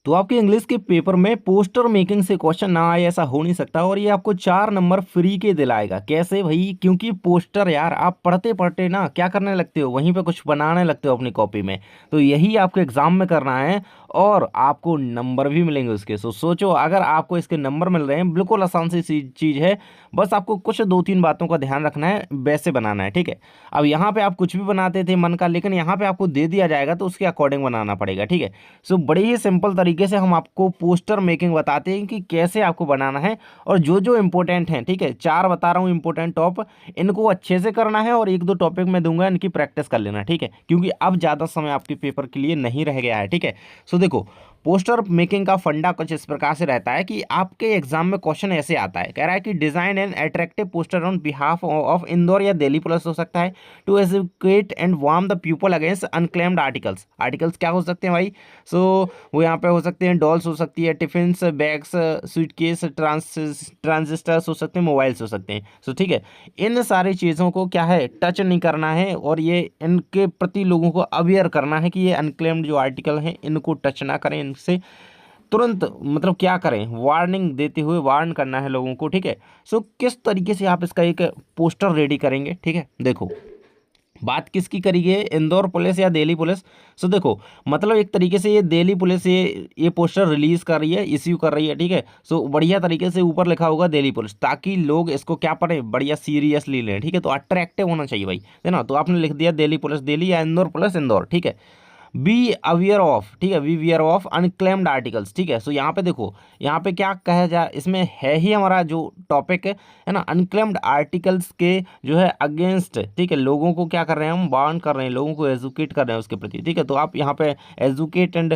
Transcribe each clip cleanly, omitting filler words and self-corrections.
तो आपके इंग्लिश के पेपर में पोस्टर मेकिंग से क्वेश्चन ना आए ऐसा हो नहीं सकता, और ये आपको 4 नंबर फ्री के दिलाएगा। कैसे भाई? क्योंकि पोस्टर यार आप पढ़ते पढ़ते ना क्या करने लगते हो, वहीं पे कुछ बनाने लगते हो अपनी कॉपी में। तो यही आपको एग्जाम में करना है और आपको नंबर भी मिलेंगे उसके। सोचो अगर आपको इसके नंबर मिल रहे हैं, बिल्कुल आसान सी चीज है। बस आपको कुछ 2-3 बातों का ध्यान रखना है, वैसे बनाना है, ठीक है। अब यहाँ पे आप कुछ भी बनाते थे मन का, लेकिन यहाँ पे आपको दे दिया जाएगा तो उसके अकॉर्डिंग बनाना पड़ेगा, ठीक है। सो बड़े ही सिंपल तरीके से हम आपको पोस्टर मेकिंग बताते हैं कि कैसे आपको बनाना है, और जो जो इम्पोर्टेंट हैं, ठीक है, 4 बता रहा हूँ इम्पोर्टेंट टॉप, इनको अच्छे से करना है, और 1-2 टॉपिक मैं दूंगा, इनकी प्रैक्टिस कर लेना, ठीक है, क्योंकि अब ज़्यादा समय आपके पेपर के लिए नहीं रह गया है, ठीक है। सो देखो, पोस्टर मेकिंग का फंडा कुछ इस प्रकार से रहता है कि आपके एग्जाम में क्वेश्चन ऐसे आता है, कह रहा है कि design and attractive poster on behalf of Indore या दिल्ली पुलिस हो सकता है, to educate and warn the people against unclaimed articles. Articles क्या हो सकते हैं भाई? सो वो यहाँ पे हो सकते हैं, डॉल्स हो सकती है, टिफिन्स, बैग्स, सूटकेस, ट्रांजिस्टर्स हो सकते हैं, मोबाइल्स हो सकते हैं। सो ठीक है, इन सारी चीज़ों को क्या है, टच नहीं करना है, और ये इनके प्रति लोगों को अवेयर करना है कि ये अनक्लेम्ड जो आर्टिकल हैं इनको टच ना करें, इनसे तुरंत मतलब क्या करें, वार्निंग देते हुए वार्न करना है लोगों को, ठीक है। सो किस तरीके से आप इसका एक पोस्टर रेडी करेंगे, ठीक है। देखो, बात किसकी करी है, इंदौर पुलिस या दिल्ली पुलिस? सो देखो, मतलब एक तरीके से ये दिल्ली पुलिस ये पोस्टर रिलीज कर रही है, इश्यू कर रही है, ठीक है। सो बढ़िया तरीके से ऊपर लिखा होगा दिल्ली पुलिस, ताकि लोग इसको क्या पढ़ें, बढ़िया सीरियसली लें, ठीक है। तो अट्रैक्टिव होना चाहिए भाई, है ना। तो आपने लिख दिया दिल्ली पुलिस दिल्ली, या इंदौर पुलिस इंदौर, ठीक है। बी अवेयर ऑफ, ठीक है, be aware of unclaimed articles, ठीक है। सो यहाँ पे देखो, यहाँ पे क्या कहा जा, इसमें है ही हमारा जो टॉपिक है ना, अनक्लेम्ड आर्टिकल्स के जो है अगेंस्ट, ठीक है, लोगों को क्या कर रहे हैं, हम वार्न कर रहे हैं, लोगों को एजुकेट कर रहे हैं उसके प्रति, ठीक है। तो आप यहाँ पे एजुकेट एंड,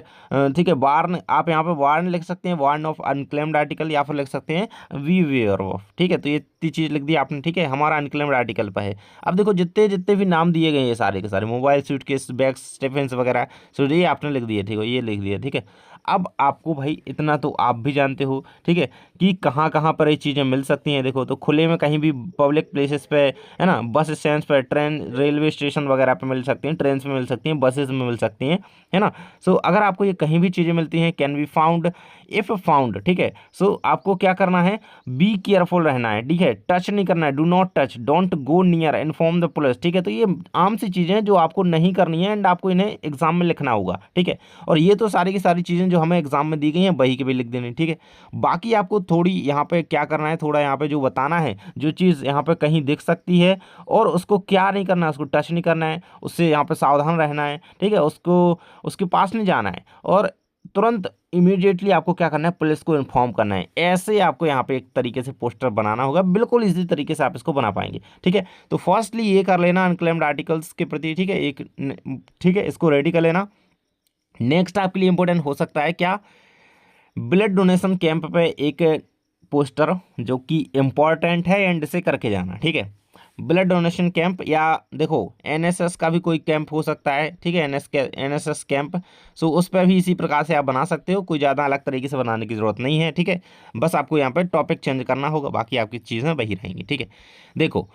ठीक है, वार्न, आप यहाँ पे वार्न लिख सकते हैं, वार्न ऑफ अनक्लेम्ड आर्टिकल, या फिर लिख सकते हैं वी अवेयर ऑफ, ठीक है। तो ये इतनी चीज़ लिख दी आपने, ठीक है, हमारा अनक्लेम्ड आर्टिकल पर है। अब देखो, जितने जितने भी नाम दिए गए हैं सारे के सारे, मोबाइल, सूटकेस, बैग्स, टिफिन्स वगैरह, सो ये आपने लिख दिया, ठीक है, ये लिख दिया, ठीक है। अब आपको भाई इतना तो आप भी जानते हो, ठीक है, कि कहाँ कहाँ पर ये चीज़ें मिल सकती हैं। देखो, तो खुले में कहीं भी पब्लिक प्लेसेस पे, है ना, बस स्टैंड पर, ट्रेन, रेलवे स्टेशन वगैरह पे मिल सकती हैं, ट्रेन में मिल सकती हैं, बसेस में मिल सकती हैं, है ना। सो अगर आपको ये कहीं भी चीज़ें मिलती हैं, can be found, if found, ठीक है। सो आपको क्या करना है, बी केयरफुल रहना है, ठीक है, टच नहीं करना है, do not touch, don't go near, inform the police, ठीक है। तो ये आम सी चीज़ें हैं जो आपको नहीं करनी है, एंड आपको इन्हें एग्जाम में लिखना होगा, ठीक है। और ये तो सारी की सारी चीज़ें जो हमें एग्जाम में दी गई हैं, वही के भी लिख देनी, ठीक है। बाकी आपको थोड़ी यहाँ पे क्या करना है, थोड़ा यहाँ पे जो बताना है, जो चीज़ यहाँ पे कहीं दिख सकती है और उसको क्या नहीं करना है, उसको टच नहीं करना है, उससे यहाँ पे सावधान रहना है, ठीक है, उसको उसके पास नहीं जाना है, और तुरंत इमीडिएटली आपको क्या करना है, पुलिस को इन्फॉर्म करना है। ऐसे आपको यहाँ पे एक तरीके से पोस्टर बनाना होगा, बिल्कुल इसी तरीके से आप इसको बना पाएंगे, ठीक है। तो फर्स्टली ये कर लेना अनक्लेम्ड आर्टिकल्स के प्रति, ठीक है, ठीक है, इसको रेडी कर लेना। नेक्स्ट आपके लिए इंपॉर्टेंट हो सकता है क्या, ब्लड डोनेशन कैंप पे एक पोस्टर जो कि इम्पॉर्टेंट है, एंड से करके जाना, ठीक है। ब्लड डोनेशन कैंप, या देखो एनएसएस का भी कोई कैंप हो सकता है, ठीक है, एनएसएस कैंप। सो उस पर भी इसी प्रकार से आप बना सकते हो, कोई ज़्यादा अलग तरीके से बनाने की ज़रूरत नहीं है, ठीक है। बस आपको यहाँ पे टॉपिक चेंज करना होगा, बाकी आपकी चीज़ें वही रहेंगी, ठीक है। देखो,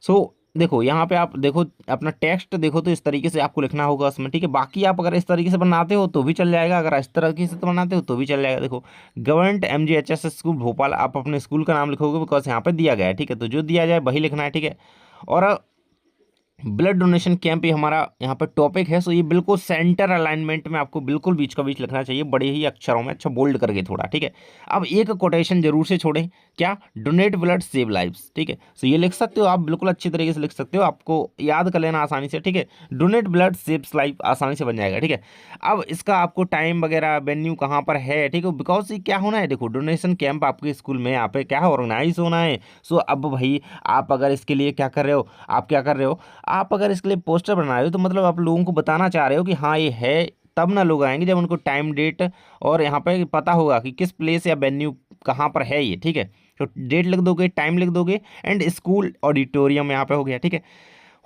सो देखो यहाँ पे आप देखो अपना टेक्स्ट देखो, तो इस तरीके से आपको लिखना होगा उसमें, ठीक है। बाकी आप अगर इस तरीके से बनाते हो तो भी चल जाएगा, अगर इस तरीके से तो बनाते हो तो भी चल जाएगा। देखो, गवर्नमेंट MGHS स्कूल भोपाल, आप अपने स्कूल का नाम लिखोगे, बिकॉज यहाँ पे दिया गया है, ठीक है। तो जो दिया जाए वही लिखना है, ठीक है। और ब्लड डोनेशन कैंप ये हमारा यहाँ पर टॉपिक है, सो ये बिल्कुल सेंटर अलाइनमेंट में आपको बिल्कुल बीच का बीच लिखना चाहिए, बड़े ही अक्षरों में, अच्छा बोल्ड करके थोड़ा, ठीक है। अब एक कोटेशन जरूर से छोड़ें, क्या, डोनेट ब्लड सेव लाइव्स, ठीक है। सो ये लिख सकते हो आप, बिल्कुल अच्छी तरीके से लिख सकते हो, आपको याद कर लेना आसानी से, ठीक है। डोनेट ब्लड सेव्स लाइफ आसानी से बन जाएगा, ठीक है। अब इसका आपको टाइम वगैरह, वेन्यू कहाँ पर है, ठीक है, बिकॉज ये क्या होना है, देखो डोनेशन कैंप आपके स्कूल में यहाँ पे क्या है, ऑर्गेनाइज होना है। सो अब भाई आप अगर इसके लिए क्या कर रहे हो, आप क्या कर रहे हो, आप अगर इसके लिए पोस्टर बना रहे हो, तो मतलब आप लोगों को बताना चाह रहे हो कि हाँ ये है, तब ना लोग आएंगे जब उनको टाइम, डेट और यहाँ पे पता होगा कि किस प्लेस या वेन्यू कहाँ पर है ये, ठीक है। तो डेट लिख दोगे, टाइम लिख दोगे, एंड स्कूल ऑडिटोरियम यहाँ पे हो गया, ठीक है।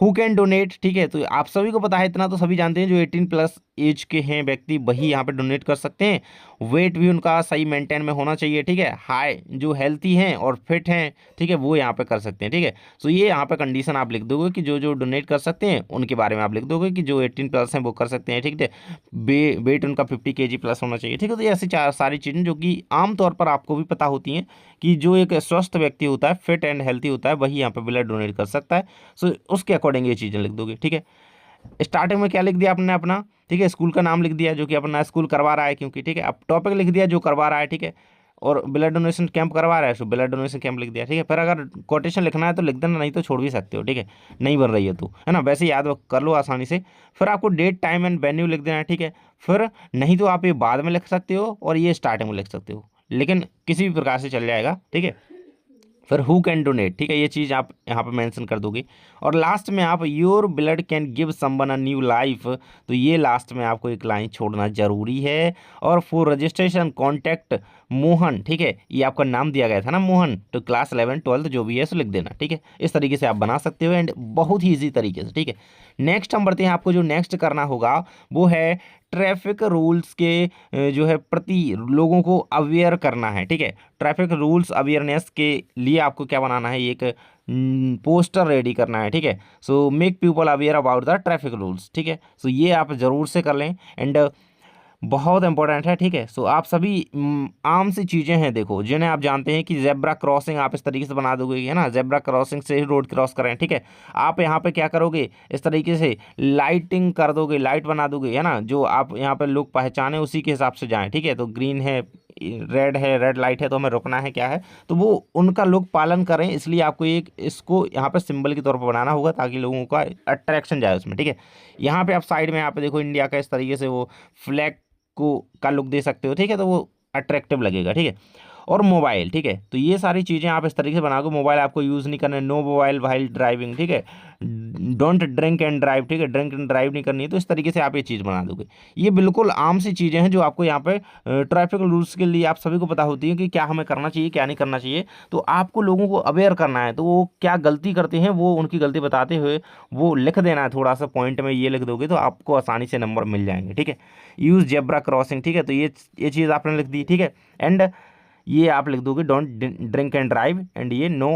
हु कैन डोनेट, ठीक है, तो आप सभी को पता है, इतना तो सभी जानते हैं, जो 18+ एज के हैं व्यक्ति वही यहाँ पे डोनेट कर सकते हैं। वेट भी उनका सही मेंटेन में होना चाहिए, ठीक है, हाई जो हेल्थी हैं और फिट हैं, ठीक है, वो यहाँ पे कर सकते हैं, ठीक है। सो ये यहाँ पे कंडीशन आप लिख दोगे कि जो जो डोनेट कर सकते हैं उनके बारे में आप लिख दोगे कि जो 18+ हैं वो कर सकते हैं, ठीक है। वेट उनका 50 kg प्लस होना चाहिए, ठीक है। तो ये ऐसी सारी चीज़ें जो कि आमतौर पर आपको भी पता होती हैं कि जो एक स्वस्थ व्यक्ति होता है, फिट एंड हेल्थी होता है, वही यहाँ पे ब्लड डोनेट कर सकता है। सो उसके अकॉर्डिंग ये चीज़ें लिख दोगे, ठीक है। स्टार्टिंग में क्या लिख दिया आपने अपना, ठीक है, स्कूल का नाम लिख दिया जो कि अपना स्कूल करवा रहा है, क्योंकि ठीक है, अब टॉपिक लिख दिया जो करवा रहा है, ठीक है, और ब्लड डोनेशन कैंप करवा रहा है तो ब्लड डोनेशन कैंप लिख दिया, ठीक है। फिर अगर कोटेशन लिखना है तो लिख देना, नहीं तो छोड़ भी सकते हो, ठीक है, नहीं बन रही है तो, है ना, वैसे याद कर लो आसानी से। फिर आपको डेट टाइम एंड वेन्यू लिख देना है, ठीक है। फिर नहीं तो आप ये बाद में लिख सकते हो और ये स्टार्टिंग में लिख सकते हो, लेकिन किसी भी प्रकार से चल जाएगा, ठीक है। फिर हु कैन डोनेट, ठीक है, ये चीज़ आप यहाँ पे मेंशन कर दोगे। और लास्ट में आप your blood can give someone a new life, तो ये लास्ट में आपको एक लाइन छोड़ना जरूरी है। और फॉर रजिस्ट्रेशन कॉन्टैक्ट मोहन, ठीक है, ये आपका नाम दिया गया था ना मोहन, तो क्लास 11 12 जो भी है सो लिख देना, ठीक है। इस तरीके से आप बना सकते हो एंड बहुत ही ईजी तरीके से, ठीक है। नेक्स्ट हम बढ़ते हैं, आपको जो नेक्स्ट करना होगा वो है ट्रैफिक रूल्स के जो है प्रति लोगों को अवेयर करना है, ठीक है। ट्रैफिक रूल्स अवेयरनेस के लिए आपको क्या बनाना है, एक पोस्टर रेडी करना है, ठीक है। So make people aware about the traffic rules, ठीक है। सो ये आप जरूर से कर लें एंड बहुत इंपॉर्टेंट है, ठीक है। सो आप सभी आम सी चीज़ें हैं देखो जिन्हें आप जानते हैं कि जेब्रा क्रॉसिंग आप इस तरीके से बना दोगे, है ना, जेब्रा क्रॉसिंग से ही रोड क्रॉस करें, ठीक है। आप यहाँ पे क्या करोगे, इस तरीके से लाइटिंग कर दोगे, लाइट बना दोगे, है ना, जो आप यहाँ पे लोग पहचाने उसी के हिसाब से जाएं, ठीक है। तो ग्रीन है, रेड लाइट है तो हमें रुकना है, क्या है, तो वो उनका लोग पालन करें, इसलिए आपको एक इसको यहाँ पे सिंबल के तौर पर बनाना होगा ताकि लोगों का अट्रैक्शन जाए उसमें, ठीक है। यहाँ पे आप साइड में यहाँ पे देखो इंडिया का इस तरीके से वो फ्लैग को का लुक दे सकते हो, ठीक है, तो वो अट्रैक्टिव लगेगा, ठीक है। और मोबाइल, ठीक है, तो ये सारी चीज़ें आप इस तरीके से बनाओगे, मोबाइल आपको यूज़ नहीं करना है, नो मोबाइल वाइल ड्राइविंग, ठीक है, डोंट ड्रिंक एंड ड्राइव, ठीक है, ड्रिंक एंड ड्राइव नहीं करनी है, तो इस तरीके से आप ये चीज़ बना दोगे। ये बिल्कुल आम सी चीज़ें हैं जो आपको यहाँ पे ट्रैफिक रूल्स के लिए आप सभी को पता होती है कि क्या हमें करना चाहिए क्या नहीं करना चाहिए। तो आपको लोगों को अवेयर करना है, तो वो क्या गलती करते हैं वो उनकी गलती बताते हुए वो लिख देना है, थोड़ा सा पॉइंट में ये लिख दोगे तो आपको आसानी से नंबर मिल जाएंगे, ठीक है। यूज़ जेब्रा क्रॉसिंग, ठीक है, तो ये चीज़ आपने लिख दी, ठीक है। एंड ये आप लिख दोगे don't drink and drive, and ये no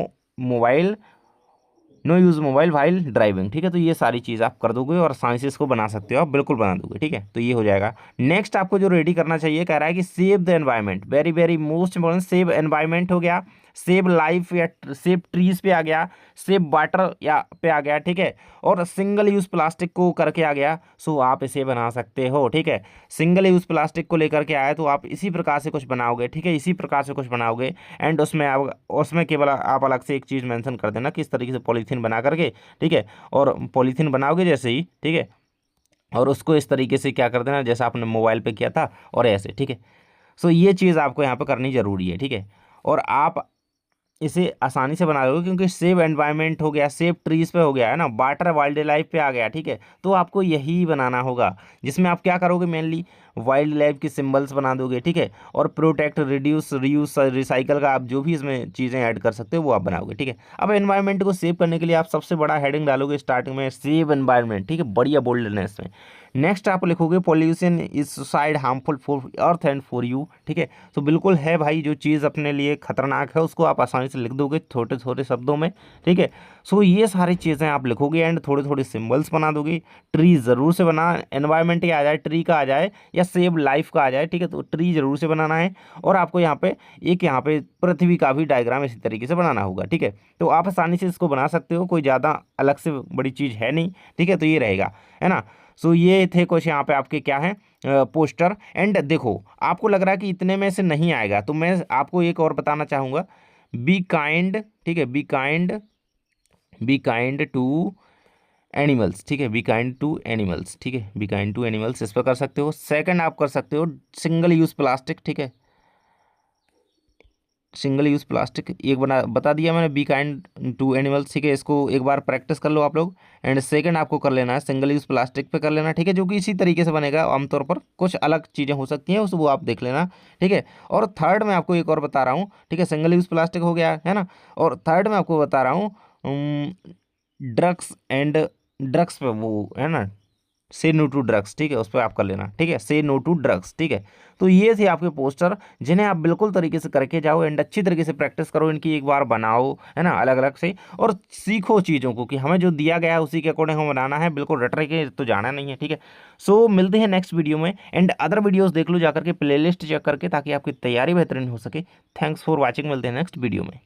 use mobile while driving, ठीक है। तो ये सारी चीज़ आप कर दोगे और आसानी से इसको बना सकते हो, आप बिल्कुल बना दोगे, ठीक है। तो ये हो जाएगा। नेक्स्ट आपको जो रेडी करना चाहिए, कह रहा है कि save the environment, very very most important, save environment हो गया, सेव लाइफ या सेव ट्रीज पे आ गया, सेव वाटर या पे आ गया, ठीक है। और सिंगल यूज़ प्लास्टिक को करके आ गया, सो आप इसे बना सकते हो, ठीक है। सिंगल यूज़ प्लास्टिक को लेकर के आए तो आप इसी प्रकार से कुछ बनाओगे, ठीक है, इसी प्रकार से कुछ बनाओगे। एंड उसमें केवल आप अलग से एक चीज़ मेंशन कर देना किस तरीके से पॉलीथीन बना करके, ठीक है। और पॉलीथीन बनाओगे जैसे ही, ठीक है, और उसको इस तरीके से क्या कर देना जैसा आपने मोबाइल पे किया था और ऐसे, ठीक है। सो ये चीज़ आपको यहाँ पे करनी ज़रूरी है, ठीक है। और आप इसे आसानी से बना लोगे क्योंकि सेव एनवायरनमेंट हो गया, सेव ट्रीज पे हो गया, है ना, वाटर वाइल्ड लाइफ पे आ गया, ठीक है। तो आपको यही बनाना होगा जिसमें आप क्या करोगे, मेनली वाइल्ड लाइफ के सिंबल्स बना दोगे, ठीक है। और प्रोटेक्ट, रिड्यूस, रीयूज, रिसाइकल का आप जो भी इसमें चीज़ें ऐड कर सकते हो वो आप बनाओगे, ठीक है। अब एनवायरनमेंट को सेव करने के लिए आप सबसे बड़ा हेडिंग डालोगे स्टार्टिंग में, सेव एनवायरनमेंट, ठीक है, बढ़िया बोल्डनेस में। नेक्स्ट आप लिखोगे pollution is suicide harmful for earth and for you, ठीक है। तो बिल्कुल है भाई, जो चीज़ अपने लिए खतरनाक है उसको आप आसानी से लिख दोगे छोटे छोटे शब्दों में, ठीक है। सो ये सारी चीज़ें आप लिखोगे एंड थोड़े थोड़े सिंबल्स बना दोगे। ट्री ज़रूर से बना, एनवायरनमेंट का आ जाए, ट्री का आ जाए या सेव लाइफ का आ जाए, ठीक है, तो ट्री ज़रूर से बनाना है। और आपको यहाँ पे यहाँ पे पृथ्वी का भी डायग्राम इसी तरीके से बनाना होगा, ठीक है। तो आप आसानी से इसको बना सकते हो, कोई ज़्यादा अलग से बड़ी चीज़ है नहीं, ठीक है। तो ये रहेगा, है ना। सो ये थे कुछ यहाँ पे आपके क्या है पोस्टर। एंड देखो आपको लग रहा है कि इतने में से नहीं आएगा, तो मैं आपको एक और बताना चाहूँगा, बी काइंड, ठीक है, बी काइंड टू एनिमल्स, ठीक है, बी काइंड टू एनिमल्स, ठीक है, बी काइंड टू एनिमल्स, इस पर कर सकते हो। सेकंड आप कर सकते हो सिंगल यूज़ प्लास्टिक, ठीक है, सिंगल यूज़ प्लास्टिक एक बता दिया मैंने, बी काइंड टू एनिमल्स, ठीक है, इसको एक बार प्रैक्टिस कर लो आप लोग। एंड सेकंड आपको कर लेना है सिंगल यूज़ प्लास्टिक पे कर लेना, ठीक है, जो कि इसी तरीके से बनेगा, आमतौर पर कुछ अलग चीज़ें हो सकती हैं उस वो आप देख लेना, ठीक है। और थर्ड मैं आपको एक और बता रहा हूँ, ठीक है, सिंगल यूज़ प्लास्टिक हो गया, है ना। और थर्ड मैं आपको बता रहा हूँ ड्रग्स एंड ड्रग्स पे वो है ना, से नो टू ड्रग्स, ठीक है, उस पर आप कर लेना, ठीक है, से नो टू ड्रग्स, ठीक है। तो ये थे आपके पोस्टर जिन्हें आप बिल्कुल तरीके से करके जाओ एंड अच्छी तरीके से प्रैक्टिस करो, इनकी एक बार बनाओ, है ना, अलग अलग से, और सीखो चीज़ों को कि हमें जो दिया गया है उसी के अकॉर्डिंग हमें बनाना है, बिल्कुल रट के तो जाना नहीं है, ठीक है। सो मिलते हैं नेक्स्ट वीडियो में, एंड अदर वीडियोस देख लो जाकर के, प्लेलिस्ट चेक करके, ताकि आपकी तैयारी बेहतरीन हो सके। थैंक्स फॉर वॉचिंग, मिलते हैं नेक्स्ट वीडियो में।